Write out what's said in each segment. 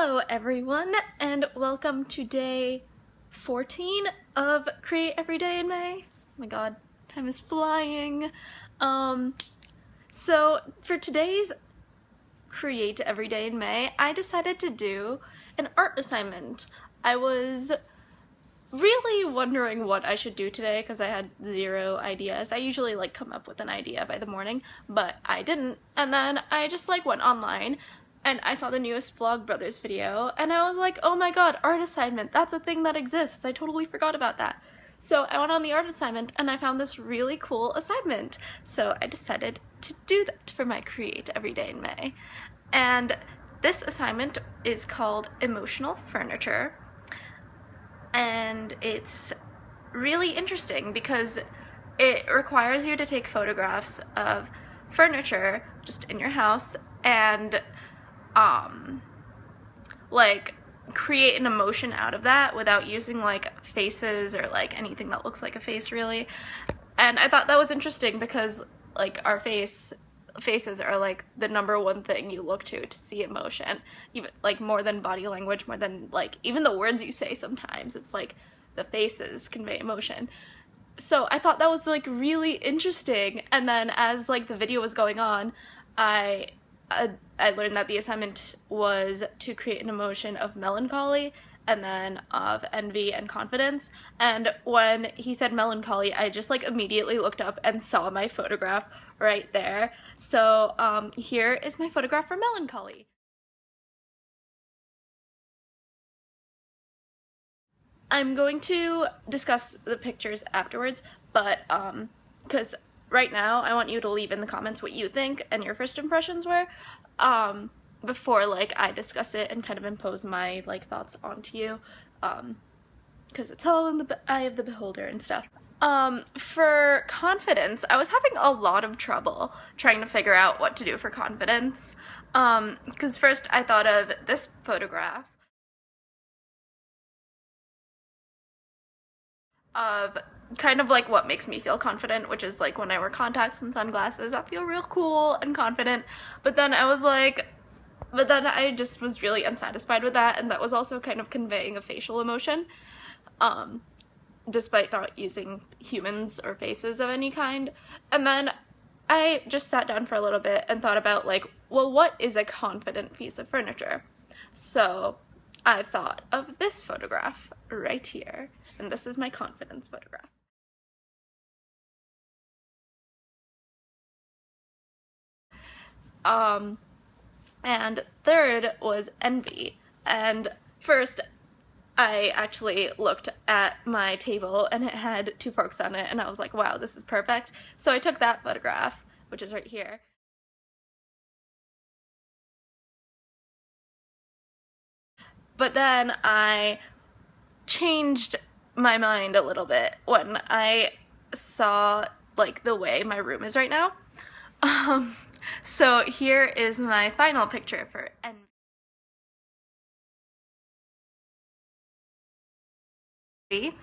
Hello everyone, and welcome to day 14 of Create Every Day in May. Oh my god, time is flying. So for today's Create Every Day in May, I decided to do an art assignment. I was really wondering what I should do today because I had zero ideas. I usually come up with an idea by the morning, but I didn't. And then I just went online and I saw the newest Vlogbrothers video and I was like, oh my god, art assignment, that's a thing that exists. I totally forgot about that. So I went on the art assignment and I found this really cool assignment. So I decided to do that for my Create Every Day in May. And this assignment is called Emotional Furniture. And it's really interesting because it requires you to take photographs of furniture just in your house and create an emotion out of that without using faces or anything that looks like a face really. And I thought that was interesting because our faces are the #1 thing you look to see emotion, even more than body language, more than even the words you say. Sometimes it's the faces convey emotion. So I thought that was really interesting. And then as the video was going on, I learned that the assignment was to create an emotion of melancholy and then of envy and confidence. And when he said melancholy, I just immediately looked up and saw my photograph right there. So here is my photograph for melancholy. I'm going to discuss the pictures afterwards, but because right now I want you to leave in the comments what you think and your first impressions were before I discuss it and kind of impose my thoughts onto you, because it's all in the eye of the beholder and stuff. For confidence, I was having a lot of trouble trying to figure out what to do for confidence, because first I thought of this photograph of kind of what makes me feel confident, which is when I wear contacts and sunglasses, I feel real cool and confident. But then I just was really unsatisfied with that, and that was also kind of conveying a facial emotion, despite not using humans or faces of any kind. And then I just sat down for a little bit and thought about well, what is a confident piece of furniture? So I thought of this photograph right here, and this is my confidence photograph. And third was envy. And first, I actually looked at my table and it had 2 forks on it, and I was like, wow, this is perfect. So I took that photograph, which is right here. But then I changed my mind a little bit when I saw the way my room is right now. So here is my final picture for envy.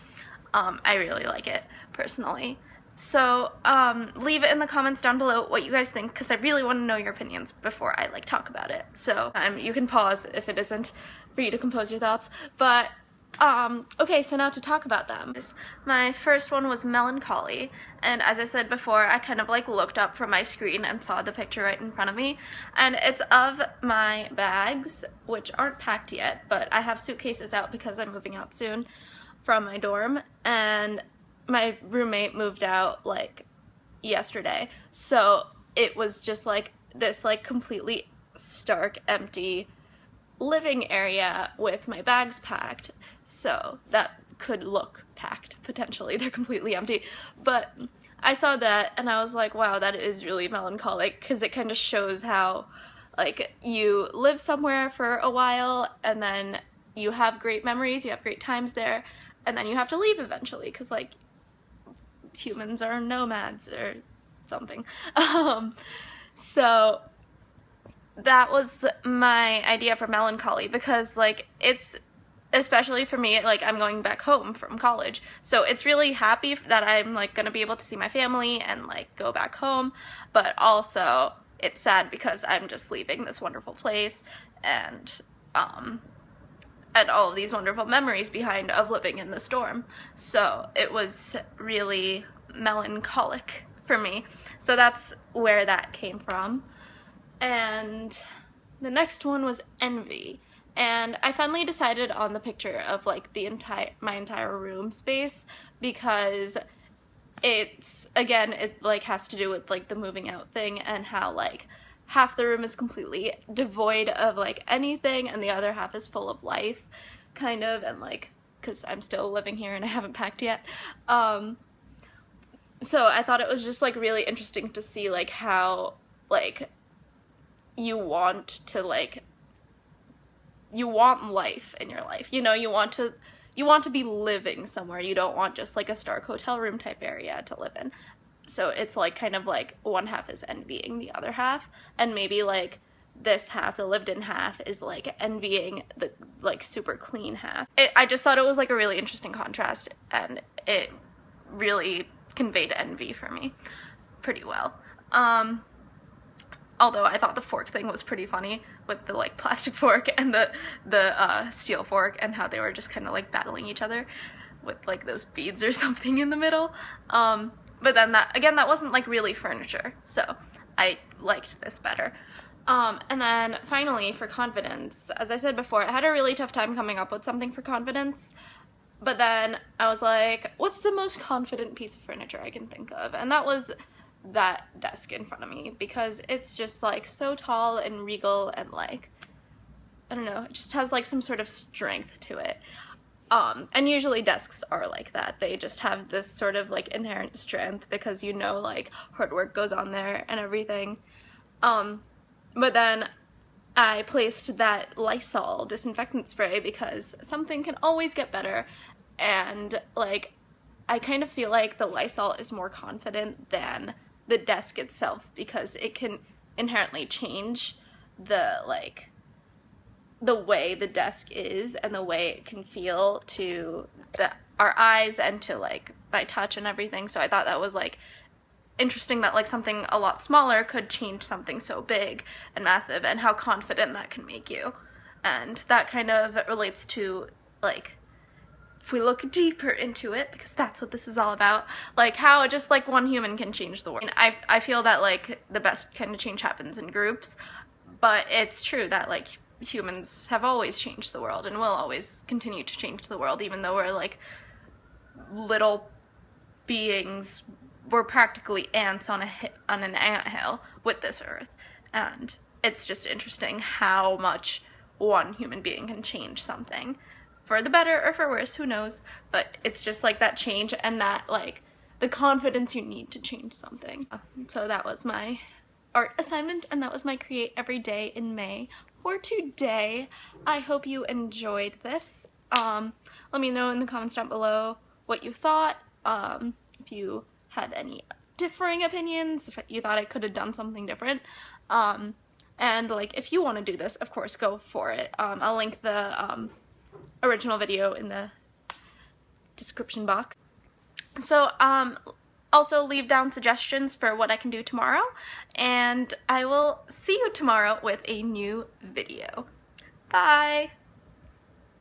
I really like it personally. So leave it in the comments down below what you guys think, because I really want to know your opinions before I talk about it. So you can pause if it isn't for you to compose your thoughts. But okay, so now to talk about them. My first one was Melancholy, and as I said before, I kind of looked up from my screen and saw the picture right in front of me, and it's of my bags, which aren't packed yet, but I have suitcases out because I'm moving out soon from my dorm, and my roommate moved out yesterday, so it was just this completely stark empty living area with my bags packed. So that could look packed, potentially. They're completely empty. But I saw that and I was like, wow, that is really melancholic, because it kind of shows how you live somewhere for a while and then you have great memories, you have great times there, and then you have to leave eventually because humans are nomads or something. So that was my idea for melancholy, because it's, especially for me, I'm going back home from college, so it's really happy that I'm gonna be able to see my family and go back home, but also it's sad because I'm just leaving this wonderful place, and and all of these wonderful memories behind of living in the storm. So it was really melancholic for me. So that's where that came from. And the next one was envy. And I finally decided on the picture of like my entire room space, because it's, again, it like has to do with like the moving out thing, and how like half the room is completely devoid of like anything and the other half is full of life, kind of, and like, because I'm still living here and I haven't packed yet. So I thought it was just like really interesting to see like how like you want to like, you want life in your life, you know, you want to be living somewhere. You don't want just like a Stark hotel room type area to live in. So it's like kind of like one half is envying the other half, and maybe like this half, the lived in half, is like envying the like super clean half. I just thought it was like a really interesting contrast, and it really conveyed envy for me pretty well. Although I thought the fork thing was pretty funny, with the like plastic fork and the steel fork, and how they were just kind of like battling each other with like those beads or something in the middle. But then that wasn't like really furniture, so I liked this better. And then finally, for confidence, as I said before, I had a really tough time coming up with something for confidence, but then I was like, what's the most confident piece of furniture I can think of? And that was that desk in front of me, because it's just like so tall and regal, and like, I don't know, it just has like some sort of strength to it. And usually desks are like that. They just have this sort of like inherent strength, because you know like hard work goes on there and everything. But then I placed that Lysol disinfectant spray, because something can always get better, and like I kind of feel like the Lysol is more confident than the desk itself, because it can inherently change the like the way the desk is and the way it can feel to our eyes and to like by touch and everything. So I thought that was like interesting, that like something a lot smaller could change something so big and massive, and how confident that can make you. And that kind of relates to like, if we look deeper into it, because that's what this is all about, like how just like one human can change the world. And I feel that like the best kind of change happens in groups, but it's true that like humans have always changed the world and will always continue to change the world, even though we're like little beings. We're practically ants on an anthill with this earth, and it's just interesting how much one human being can change something, for the better or for worse, who knows, but it's just like that change and that like the confidence you need to change something. So that was my art assignment, and that was my Create Every Day in May for today. I hope you enjoyed this. Let me know in the comments down below what you thought, if you had any differing opinions, if you thought I could have done something different, and like if you want to do this, of course, go for it. I'll link the original video in the description box. So also leave down suggestions for what I can do tomorrow, and I will see you tomorrow with a new video. Bye!